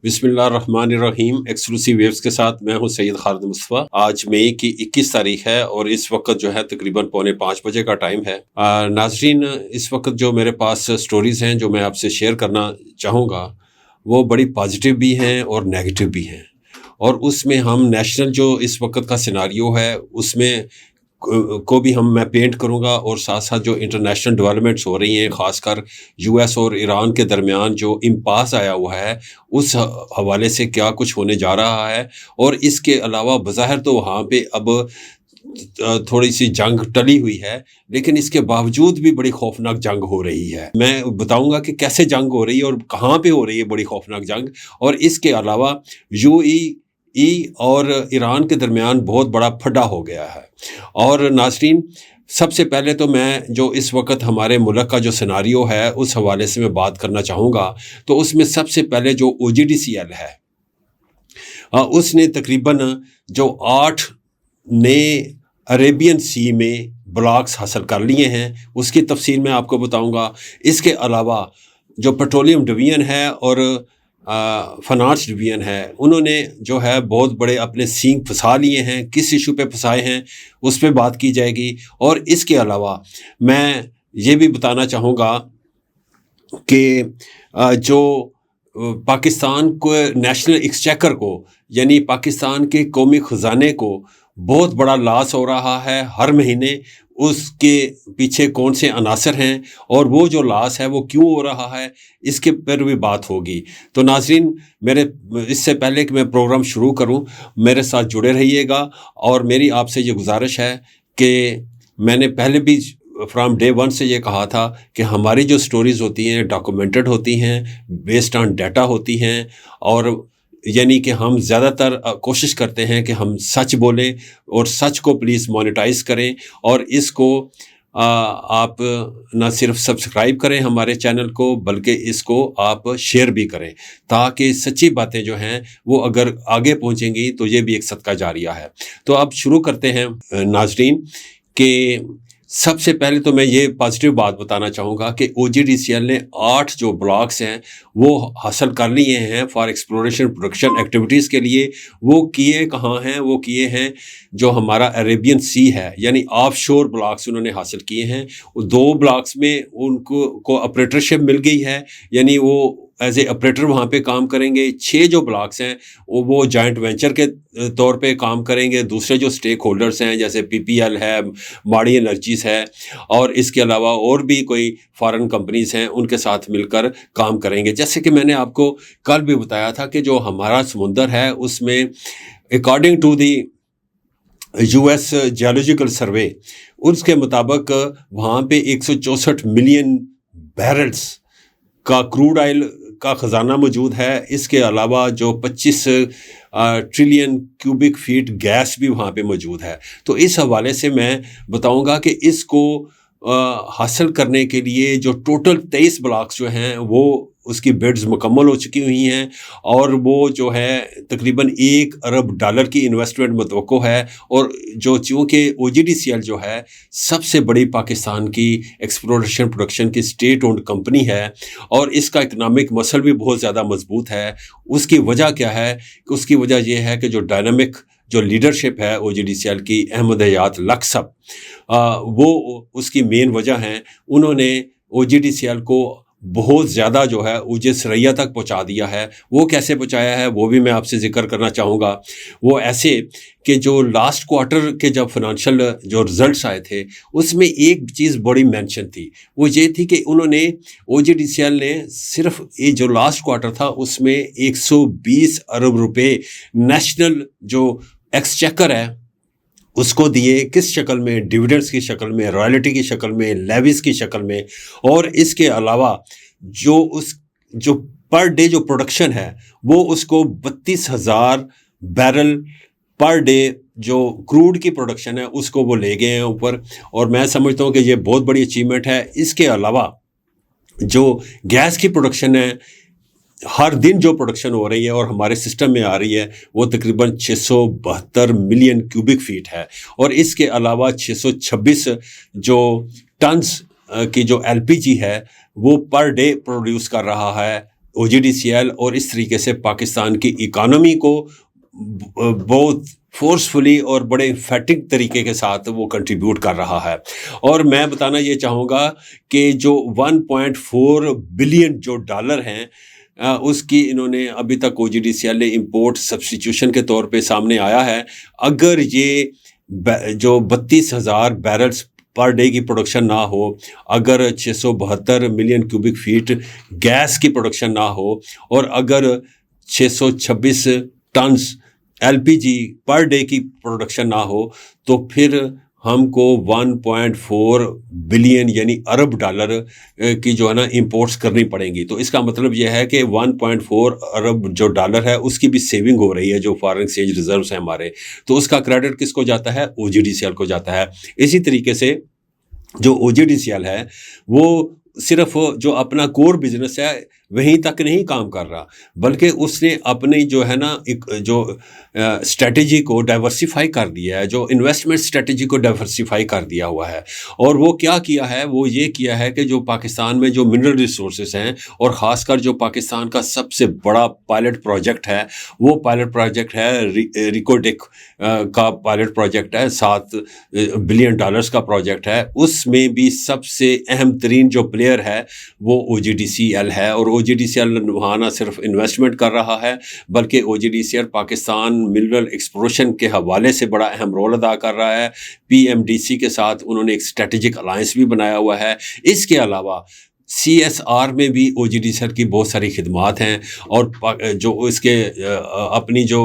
بسم اللہ الرحمن الرحیم۔ ایکسکلوسیو ویوز کے ساتھ میں ہوں سید خالد مصطفیٰ۔ آج مئی کی 21 تاریخ ہے اور اس وقت جو ہے تقریباً 4:45 بجے کا ٹائم ہے۔ ناظرین، اس وقت جو میرے پاس سٹوریز ہیں جو میں آپ سے شیئر کرنا چاہوں گا وہ بڑی پازیٹیو بھی ہیں اور نیگیٹو بھی ہیں، اور اس میں ہم نیشنل جو اس وقت کا سیناریو ہے اس میں کو بھی میں پینٹ کروں گا، اور ساتھ ساتھ جو انٹرنیشنل ڈیولپمنٹس ہو رہی ہیں، خاص کر یو ایس اور ایران کے درمیان جو امپاس آیا ہوا ہے اس حوالے سے کیا کچھ ہونے جا رہا ہے۔ اور اس کے علاوہ بظاہر تو وہاں پہ اب تھوڑی سی جنگ ٹلی ہوئی ہے، لیکن اس کے باوجود بھی بڑی خوفناک جنگ ہو رہی ہے۔ میں بتاؤں گا کہ کیسے جنگ ہو رہی ہے اور کہاں پہ ہو رہی ہے بڑی خوفناک جنگ، اور اس کے علاوہ یو ای اور ایران کے درمیان بہت بڑا پھڈا ہو گیا ہے۔ اور ناظرین، سب سے پہلے تو میں جو اس وقت ہمارے ملک کا جو سیناریو ہے اس حوالے سے میں بات کرنا چاہوں گا، تو اس میں سب سے پہلے جو OGDCL ہے اس نے تقریباً جو 8 نئے عربین سی میں بلاکس حاصل کر لیے ہیں، اس کی تفصیل میں آپ کو بتاؤں گا۔ اس کے علاوہ جو پیٹرولیم ڈویژن ہے اور فنانس ڈویژن ہے، انہوں نے جو ہے بہت بڑے اپنے سینگ پھنسا لیے ہیں۔ کس ایشو پہ پھنسائے ہیں اس پہ بات کی جائے گی۔ اور اس کے علاوہ میں یہ بھی بتانا چاہوں گا کہ جو پاکستان کو نیشنل ایکسچیکر کو، یعنی پاکستان کے قومی خزانے کو بہت بڑا لاس ہو رہا ہے ہر مہینے، اس کے پیچھے کون سے عناصر ہیں اور وہ جو لاس ہے وہ کیوں ہو رہا ہے، اس کے پر بھی بات ہوگی۔ تو ناظرین، اس سے پہلے کہ میں پروگرام شروع کروں، میرے ساتھ جڑے رہیے گا، اور میری آپ سے یہ گزارش ہے کہ میں نے پہلے بھی فرام ڈے 1 سے یہ کہا تھا کہ ہماری جو سٹوریز ہوتی ہیں ڈاکومنٹڈ ہوتی ہیں، بیسڈ آن ڈیٹا ہوتی ہیں، اور یعنی کہ ہم زیادہ تر کوشش کرتے ہیں کہ ہم سچ بولیں، اور سچ کو پلیز مانیٹائز کریں، اور اس کو آپ نہ صرف سبسکرائب کریں ہمارے چینل کو، بلکہ اس کو آپ شیئر بھی کریں، تاکہ سچی باتیں جو ہیں وہ اگر آگے پہنچیں گی تو یہ بھی ایک صدقہ جاریہ ہے۔ تو اب شروع کرتے ہیں ناظرین، کہ سب سے پہلے تو میں یہ پازیٹیو بات بتانا چاہوں گا کہ OGDCL نے 8 جو بلاکس ہیں وہ حاصل کر لیے ہیں فار ایکسپلوریشن پروڈکشن ایکٹیویٹیز کے لیے۔ وہ کیے کہاں ہیں؟ وہ کیے ہیں جو ہمارا عربین سی ہے، یعنی آف شور بلاکس انہوں نے حاصل کیے ہیں۔ 2 بلاکس میں ان کو آپریٹرشپ مل گئی ہے، یعنی وہ ایز اے آپریٹر وہاں پہ کام کریں گے۔ 6 جو بلاکس ہیں وہ جوائنٹ وینچر کے طور پہ کام کریں گے۔ دوسرے جو سٹیک ہولڈرز ہیں جیسے PPL ہے، ماڑی انرجیز ہے، اور اس کے علاوہ اور بھی کوئی فارن کمپنیز ہیں، ان کے ساتھ مل کر کام کریں گے۔ جیسے کہ میں نے آپ کو کل بھی بتایا تھا کہ جو ہمارا سمندر ہے اس میں according to the US geological survey, اس کے مطابق وہاں پہ 164 ملین بیرلز کا کروڈ آئل کا خزانہ موجود ہے۔ اس کے علاوہ جو 25 ٹریلین کیوبک فیٹ گیس بھی وہاں پہ موجود ہے۔ تو اس حوالے سے میں بتاؤں گا کہ اس کو حاصل کرنے کے لیے جو ٹوٹل 23 بلاکس جو ہیں وہ اس کی بیڈز مکمل ہو چکی ہوئی ہیں، اور وہ جو ہے تقریباً $1 ارب کی انویسٹمنٹ متوقع ہے۔ اور جو چونکہ OGDCL جو ہے سب سے بڑی پاکستان کی ایکسپلوریشن پروڈکشن کی اسٹیٹ اونڈ کمپنی ہے، اور اس کا اکنامک مسل بھی بہت زیادہ مضبوط ہے۔ اس کی وجہ کیا ہے؟ اس کی وجہ یہ ہے کہ جو ڈائنامک جو لیڈرشپ ہے OGDCL کی، احمد حیات لک صاحب، وہ اس کی مین وجہ ہیں۔ انہوں نے OGDCL کو بہت زیادہ جو ہے اوج ثریا تک پہنچا دیا ہے۔ وہ کیسے پہنچایا ہے وہ بھی میں آپ سے ذکر کرنا چاہوں گا۔ وہ ایسے کہ جو لاسٹ کوارٹر کے جب فنانشل جو رزلٹس آئے تھے اس میں ایک چیز بڑی مینشن تھی، وہ یہ تھی کہ انہوں نے OGDCL نے صرف یہ جو لاسٹ کوارٹر تھا اس میں 120 ارب روپے نیشنل جو ایکسچیکر ہے اس کو دیے۔ کس شکل میں؟ ڈیویڈنڈز کی شکل میں، رائلٹی کی شکل میں، لیویز کی شکل میں، اور اس کے علاوہ جو پر ڈے جو پروڈکشن ہے وہ اس کو 32,000 بیرل پر ڈے جو کروڈ کی پروڈکشن ہے اس کو وہ لے گئے ہیں اوپر، اور میں سمجھتا ہوں کہ یہ بہت بڑی اچیومنٹ ہے۔ اس کے علاوہ جو گیس کی پروڈکشن ہے، ہر دن جو پروڈکشن ہو رہی ہے اور ہمارے سسٹم میں آ رہی ہے وہ تقریباً 672 ملین کیوبک فیٹ ہے، اور اس کے علاوہ 626 جو ٹنز کی جو LPG ہے وہ پر ڈے پروڈیوس کر رہا ہے OGDCL اور اس طریقے سے پاکستان کی اکانومی کو بہت فورسفلی اور بڑے انفیکٹنگ طریقے کے ساتھ وہ کنٹریبیوٹ کر رہا ہے. اور میں بتانا یہ چاہوں گا کہ جو 1.4 بلین جو ڈالر ہیں اس کی انہوں نے ابھی تک OGDCL نے امپورٹ سبسٹیٹیوشن کے طور پہ سامنے آیا ہے. اگر یہ جو 32,000 بیرلز پر ڈے کی پروڈکشن نہ ہو، اگر 672 ملین کیوبک فیٹ گیس کی پروڈکشن نہ ہو، اور اگر 626 ٹنز LPG پر ڈے کی پروڈکشن نہ ہو، تو پھر ہم کو 1.4 بلین یعنی ارب ڈالر کی جو ہے نا امپورٹس کرنی پڑیں گی. تو اس کا مطلب یہ ہے کہ 1.4 ارب جو ڈالر ہے اس کی بھی سیونگ ہو رہی ہے جو فارن ایکسچینج ریزروز ہیں ہمارے. تو اس کا کریڈٹ کس کو جاتا ہے؟ OGDCL کو جاتا ہے. اسی طریقے سے جو OGDCL ہے وہ صرف جو اپنا کور بزنس ہے وہیں تک نہیں کام کر رہا، بلکہ اس نے اپنی جو ہے نا جو اسٹریٹجی کو ڈائیورسیفائی کر دیا ہے، جو انویسٹمنٹ اسٹریٹجی کو ڈائیورسیفائی کر دیا ہوا ہے. اور وہ کیا کیا ہے؟ وہ یہ کیا ہے کہ جو پاکستان میں جو منرل ریسورسز ہیں، اور خاص کر جو پاکستان کا سب سے بڑا پائلٹ پروجیکٹ ہے، وہ پائلٹ پروجیکٹ ہے ریکوڈک کا پائلٹ پروجیکٹ ہے، 7 بلین ڈالرز کا پروجیکٹ ہے. اس میں بھی سب سے اہم ترین جو پلیئر ہے وہ OGDCL ہے. اور OGDCL وہاں نہ صرف انویسٹمنٹ کر رہا ہے، بلکہ OGDCL پاکستان منرل ایکسپلوریشن کے حوالے سے بڑا اہم رول ادا کر رہا ہے. PMDC کے ساتھ انہوں نے ایک اسٹریٹجک الائنس بھی بنایا ہوا ہے. اس کے علاوہ CSR میں بھی OGDCL کی بہت ساری خدمات ہیں، اور جو اس کے اپنی جو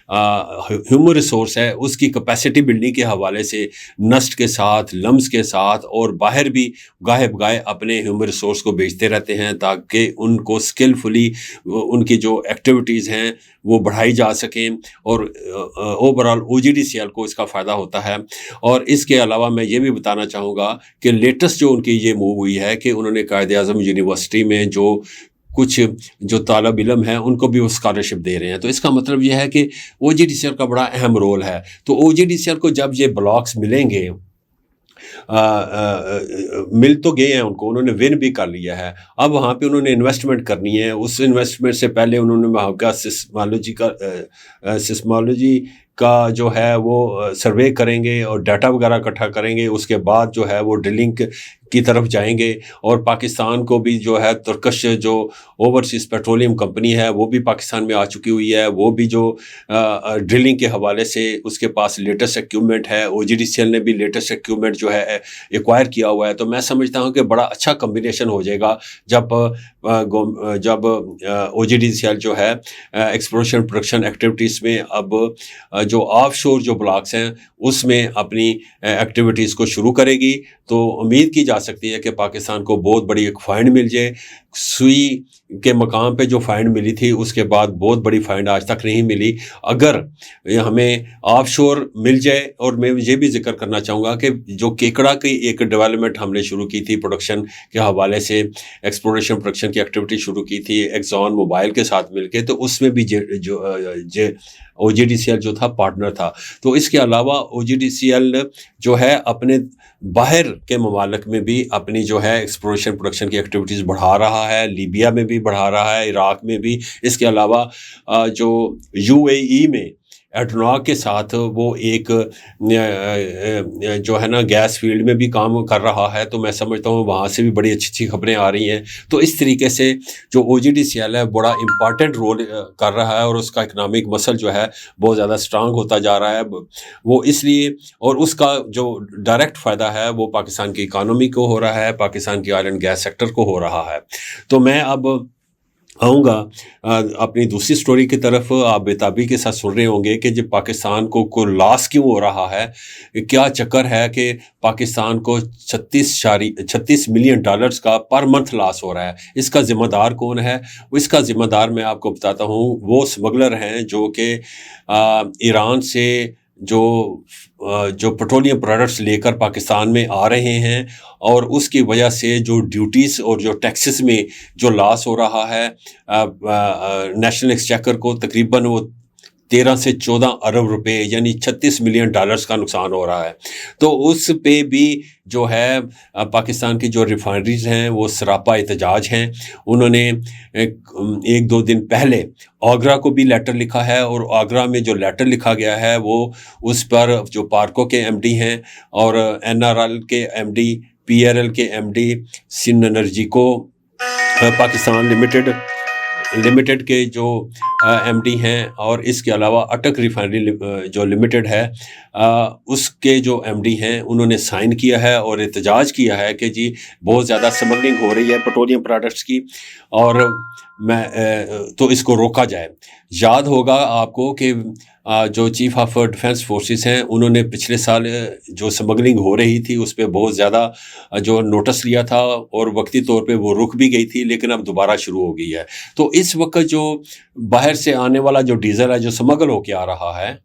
ہیومن ریسورس ہے اس کی کیپیسٹی بلڈنگ کے حوالے سے نسٹ کے ساتھ، لمس کے ساتھ، اور باہر بھی گاہے بگاہے اپنے ہیومن ریسورس کو بیچتے رہتے ہیں تاکہ ان کو اسکلفلی ان کی جو ایکٹیویٹیز ہیں وہ بڑھائی جا سکیں، اور اوورآل OGDCL کو اس کا فائدہ ہوتا ہے. اور اس کے علاوہ میں یہ بھی بتانا چاہوں گا کہ لیٹسٹ جو ان کی یہ موو ہوئی ہے کہ انہوں نے قائد اعظم یونیورسٹی میں جو کچھ جو طالب علم ہیں ان کو بھی وہ اسکالرشپ دے رہے ہیں. تو اس کا مطلب یہ ہے کہ OGDCL کا بڑا اہم رول ہے. تو OGDCL کو جب یہ بلاکس ملیں گے، مل تو گئے ہیں ان کو، انہوں نے ون بھی کر لیا ہے، اب وہاں پہ انہوں نے انویسٹمنٹ کرنی ہے. اس انویسٹمنٹ سے پہلے انہوں نے وہاں کا سسمالوجی کا جو ہے وہ سروے کریں گے اور ڈیٹا وغیرہ اکٹھا کریں گے. اس کے بعد جو ہے وہ ڈرلنگ کی طرف جائیں گے. اور پاکستان کو بھی جو ہے ترکش جو اوورسیز پیٹرولیم کمپنی ہے وہ بھی پاکستان میں آ چکی ہوئی ہے، وہ بھی جو ڈرلنگ کے حوالے سے اس کے پاس لیٹسٹ ایکوپمنٹ ہے. OGDCL نے بھی لیٹسٹ ایکوپمنٹ جو ہے ایکوائر کیا ہوا ہے. تو میں سمجھتا ہوں کہ بڑا اچھا کمبینیشن ہو جائے گا جب OGDCL جو ہے ایکسپلوریشن پروڈکشن ایکٹیویٹیز میں اب جو آف شور جو بلاکس ہیں اس میں اپنی ایکٹیویٹیز کو شروع کرے گی. تو امید کی جا سکتی ہے کہ پاکستان کو بہت بڑی ایک فائنڈ مل جائے. سوئی کے مقام پہ جو فائنڈ ملی تھی اس کے بعد بہت بڑی فائنڈ آج تک نہیں ملی. اگر ہمیں آف شور مل جائے، اور میں یہ بھی ذکر کرنا چاہوں گا کہ جو کیکڑا کی ایک ڈیولپمنٹ ہم نے شروع کی تھی پروڈکشن کے حوالے سے، ایکسپلوریشن پروڈکشن کی ایکٹیویٹی شروع کی تھی ایکزون موبائل کے ساتھ مل کے، تو اس میں بھی جو OGDCL جو تھا پارٹنر تھا. تو اس کے علاوہ OGDCL جو ہے اپنے باہر کے ممالک میں بھی اپنی جو ہے ایکسپلوریشن پروڈکشن کی ایکٹیویٹیز بڑھا رہا ہے، لیبیا میں بھی بڑھا رہا ہے، عراق میں بھی. اس کے علاوہ جو UAE میں ایڈناک کے ساتھ وہ ایک جو ہے نا گیس فیلڈ میں بھی کام کر رہا ہے. تو میں سمجھتا ہوں وہاں سے بھی بڑی اچھی اچھی خبریں آ رہی ہیں. تو اس طریقے سے جو OGDCL ہے بڑا امپارٹنٹ رول کر رہا ہے، اور اس کا اکنامک مسل جو ہے بہت زیادہ اسٹرانگ ہوتا جا رہا ہے. وہ اس لیے، اور اس کا جو ڈائریکٹ فائدہ ہے وہ پاکستان کی اکانومی کو ہو رہا ہے، پاکستان کی آئل اینڈ گیس سیکٹر کو ہو رہا ہے. تو میں اب آؤں گا اپنی دوسری سٹوری کی طرف. آپ بےتابی کے ساتھ سن رہے ہوں گے کہ جب پاکستان کو لاس کیوں ہو رہا ہے، کیا چکر ہے کہ پاکستان کو 36 ملین ڈالرز کا پر منتھ لاس ہو رہا ہے. اس کا ذمہ دار کون ہے؟ اس کا ذمہ دار میں آپ کو بتاتا ہوں، وہ اسمگلر ہیں جو کہ ایران سے جو پٹرولیم پروڈکٹس لے کر پاکستان میں آ رہے ہیں، اور اس کی وجہ سے جو ڈیوٹیز اور جو ٹیکسز میں جو لاس ہو رہا ہے نیشنل ایکسچیکر کو تقریباً وہ 13 سے 14 ارب روپے یعنی 36 ملین ڈالرز کا نقصان ہو رہا ہے. تو اس پہ بھی جو ہے پاکستان کی جو ریفائنریز ہیں وہ سراپا احتجاج ہیں. انہوں نے ایک دو دن پہلے آگرہ کو بھی لیٹر لکھا ہے، اور آگرہ میں جو لیٹر لکھا گیا ہے وہ اس پر جو پارکو کے ایم ڈی ہیں اور این آر ایل کے M D, P R L کے ایم ڈی سن انرجی کو پاکستان لمیٹڈ کے جو ایم ڈی ہیں، اور اس کے علاوہ اٹک ریفائنری جو لمیٹڈ ہے اس کے جو ایم ڈی ہیں، انہوں نے سائن کیا ہے اور احتجاج کیا ہے کہ جی بہت زیادہ سمگلنگ ہو رہی ہے پیٹرولیم پروڈکٹس کی، اور تو اس کو روکا جائے. یاد ہوگا آپ کو کہ جو چیف آف ڈیفنس فورسز ہیں انہوں نے پچھلے سال جو سمگلنگ ہو رہی تھی اس پہ بہت زیادہ جو نوٹس لیا تھا، اور وقتی طور پہ وہ رک بھی گئی تھی، لیکن اب دوبارہ شروع ہو گئی ہے. تو اس وقت جو باہر سے آنے والا جو ڈیزل ہے جو سمگل ہو کے آ رہا ہے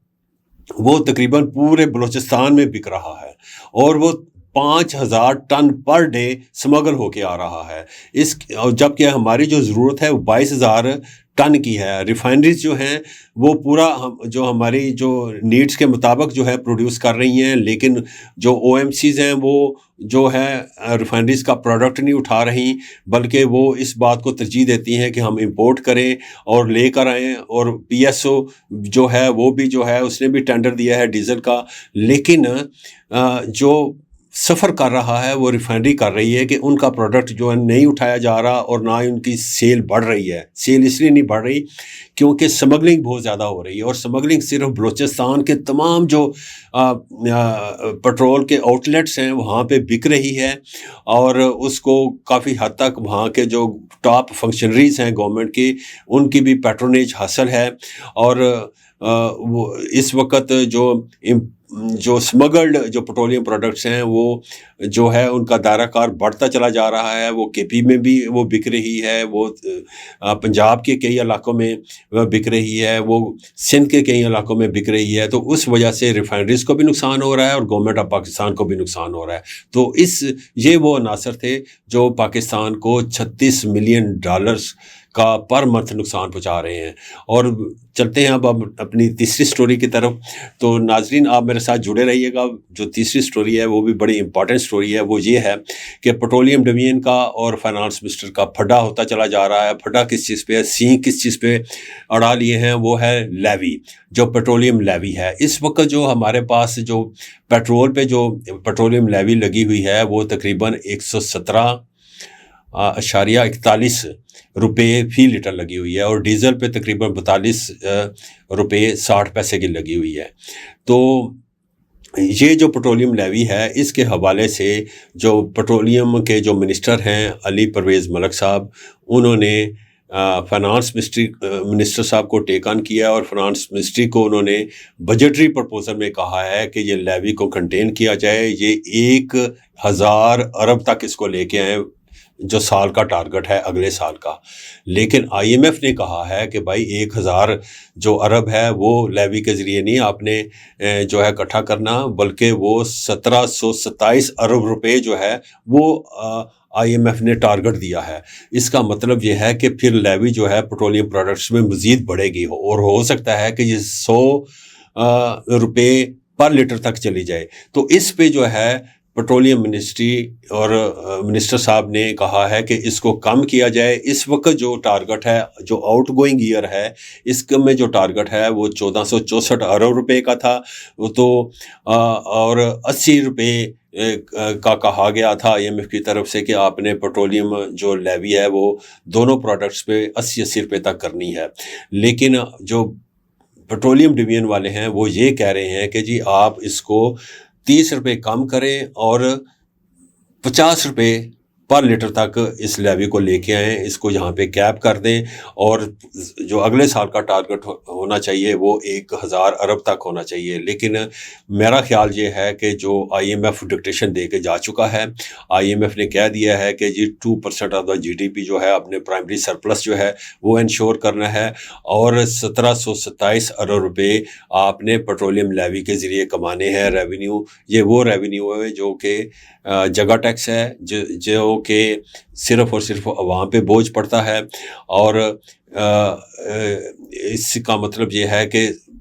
وہ تقریباً پورے بلوچستان میں بک رہا ہے، اور وہ 5,000 ٹن پر ڈے سمگل ہو کے آ رہا ہے. جبکہ ہماری جو ضرورت ہے وہ 22,000 ٹن کی ہے. ریفائنریز جو ہیں وہ پورا جو ہماری جو نیڈز کے مطابق جو ہے پروڈیوس کر رہی ہیں، لیکن جو او ایم سیز ہیں وہ جو ہے ریفائنریز کا پروڈکٹ نہیں اٹھا رہی، بلکہ وہ اس بات کو ترجیح دیتی ہیں کہ ہم امپورٹ کریں اور لے کر آئیں. اور پی ایس او جو ہے وہ بھی جو ہے اس نے بھی ٹینڈر دیا ہے ڈیزل کا، لیکن جو سفر کر رہا ہے وہ ریفائنری کر رہی ہے کہ ان کا پروڈکٹ جو ہے نہیں اٹھایا جا رہا، اور نہ ہی ان کی سیل بڑھ رہی ہے. سیل اس لیے نہیں بڑھ رہی کیونکہ سمگلنگ بہت زیادہ ہو رہی ہے، اور سمگلنگ صرف بلوچستان کے تمام جو پیٹرول کے آؤٹ لیٹس ہیں وہاں پہ بک رہی ہے، اور اس کو کافی حد تک وہاں کے جو ٹاپ فنکشنریز ہیں گورنمنٹ کی ان کی بھی پیٹرونیج حاصل ہے. اور وہ اس وقت جو سمگلڈ جو پیٹرولیم پروڈکٹس ہیں وہ جو ہے ان کا دائرہ کار بڑھتا چلا جا رہا ہے. وہ کے پی میں بھی وہ بک رہی ہے، وہ پنجاب کے کئی علاقوں میں بک رہی ہے، وہ سندھ کے کئی علاقوں میں بک رہی ہے. تو اس وجہ سے ریفائنریز کو بھی نقصان ہو رہا ہے اور گورنمنٹ آف پاکستان کو بھی نقصان ہو رہا ہے. تو یہ وہ عناصر تھے جو پاکستان کو 36 ملین ڈالرز کا پر منتھ نقصان پہنچا رہے ہیں. اور چلتے ہیں اب اپنی تیسری سٹوری کی طرف. تو ناظرین آپ میرے ساتھ جڑے رہیے گا. جو تیسری سٹوری ہے وہ بھی بڑی امپورٹنٹ سٹوری ہے. وہ یہ ہے کہ پیٹرولیم ڈویژن کا اور فائنانس منسٹر کا پھڈا ہوتا چلا جا رہا ہے. پھڈا کس چیز پہ ہے، سینگ کس چیز پہ اڑا لیے ہیں، وہ ہے لیوی، جو پیٹرولیم لیوی ہے. اس وقت جو ہمارے پاس جو پیٹرول پہ جو پیٹرولیم لیوی لگی ہوئی ہے وہ تقریباً 117.41 روپے فی لیٹر لگی ہوئی ہے، اور ڈیزل پہ تقریباً 42 روپے 60 پیسے کی لگی ہوئی ہے. تو یہ جو پیٹرولیم لیوی ہے اس کے حوالے سے جو پیٹرولیم کے جو منسٹر ہیں علی پرویز ملک صاحب، انہوں نے فائنانس منسٹر صاحب کو ٹیک آن کیا، اور فائنانس منسٹری کو انہوں نے بجٹری پرپوزل میں کہا ہے کہ یہ لیوی کو کنٹین کیا جائے، یہ 1,000 ارب تک اس کو لے کے آئیں جو سال کا ٹارگٹ ہے اگلے سال کا. لیکن آئی ایم ایف نے کہا ہے کہ بھائی 1,000 جو ارب ہے وہ لیوی کے ذریعے نہیں آپ نے جو ہے اکٹھا کرنا، بلکہ وہ 1,727 ارب روپے جو ہے وہ آئی ایم ایف نے ٹارگٹ دیا ہے. اس کا مطلب یہ ہے کہ پھر لیوی جو ہے پیٹرولیم پروڈکٹس میں مزید بڑھے گی، اور ہو سکتا ہے کہ یہ 100 روپے پر لیٹر تک چلی جائے. تو اس پہ جو ہے پیٹرولیم منسٹری اور منسٹر صاحب نے کہا ہے کہ اس کو کم کیا جائے. اس وقت جو ٹارگٹ ہے، جو آؤٹ گوئنگ ایئر ہے، اس میں جو ٹارگٹ ہے وہ 1,464 ارب روپے کا تھا. تو اور 80 روپے کا کہا گیا تھا آئی ایم ایف کی طرف سے کہ آپ نے پیٹرولیم جو لیوی ہے وہ دونوں پروڈکٹس پہ 80 روپے تک کرنی ہے. لیکن جو پیٹرولیم ڈویژن والے ہیں وہ یہ کہہ رہے ہیں کہ جی آپ اس کو 30 روپے کم کریں اور 50 روپے پر لیٹر تک اس لیوی کو لے کے آئیں، اس کو یہاں پہ کیپ کر دیں، اور جو اگلے سال کا ٹارگٹ ہونا چاہیے وہ 1,000 ارب تک ہونا چاہیے. لیکن میرا خیال یہ ہے کہ جو آئی ایم ایف ڈکٹیشن دے کے جا چکا ہے، آئی ایم ایف نے کہہ دیا ہے کہ جی 2% of the G D P جو ہے اپنے پرائمری سرپلس جو ہے وہ انشور کرنا ہے، اور 1,727 ارب روپے آپ نے پیٹرولیم لیوی کے ذریعے کمانے ہیں. ریونیو، یہ وہ ریونیو ہے جو کہ جگہ ٹیکس ہے، جو کہ صرف اور صرف عوام پہ بوجھ پڑتا ہے. اور اس کا مطلب یہ ہے کہ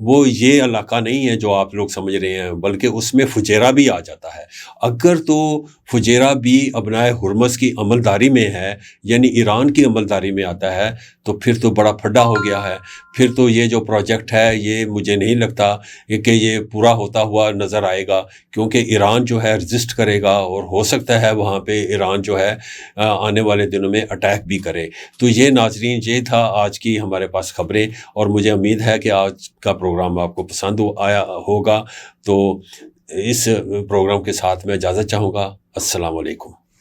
وہ یہ علاقہ نہیں ہے جو آپ لوگ سمجھ رہے ہیں، بلکہ اس میں فجیرہ بھی آ جاتا ہے۔ اگر تو فجیرہ بھی ابنائے ہرمز کی عملداری میں ہے، یعنی ایران کی عملداری میں آتا ہے، تو پھر تو بڑا پھڈا ہو گیا ہے۔ پھر تو یہ جو پروجیکٹ ہے یہ مجھے نہیں لگتا کہ یہ پورا ہوتا ہوا نظر آئے گا، کیونکہ ایران جو ہے رزسٹ کرے گا، اور ہو سکتا ہے وہاں پہ ایران جو ہے آنے والے دنوں میں اٹیک بھی کرے۔ تو یہ ناظرین، یہ تھا آج کی ہمارے پاس خبریں، اور مجھے امید ہے کہ آج کا پروگرام آپ کو پسند آیا ہوگا۔ تو اس پروگرام کے ساتھ میں اجازت چاہوں گا۔ السلام علیکم۔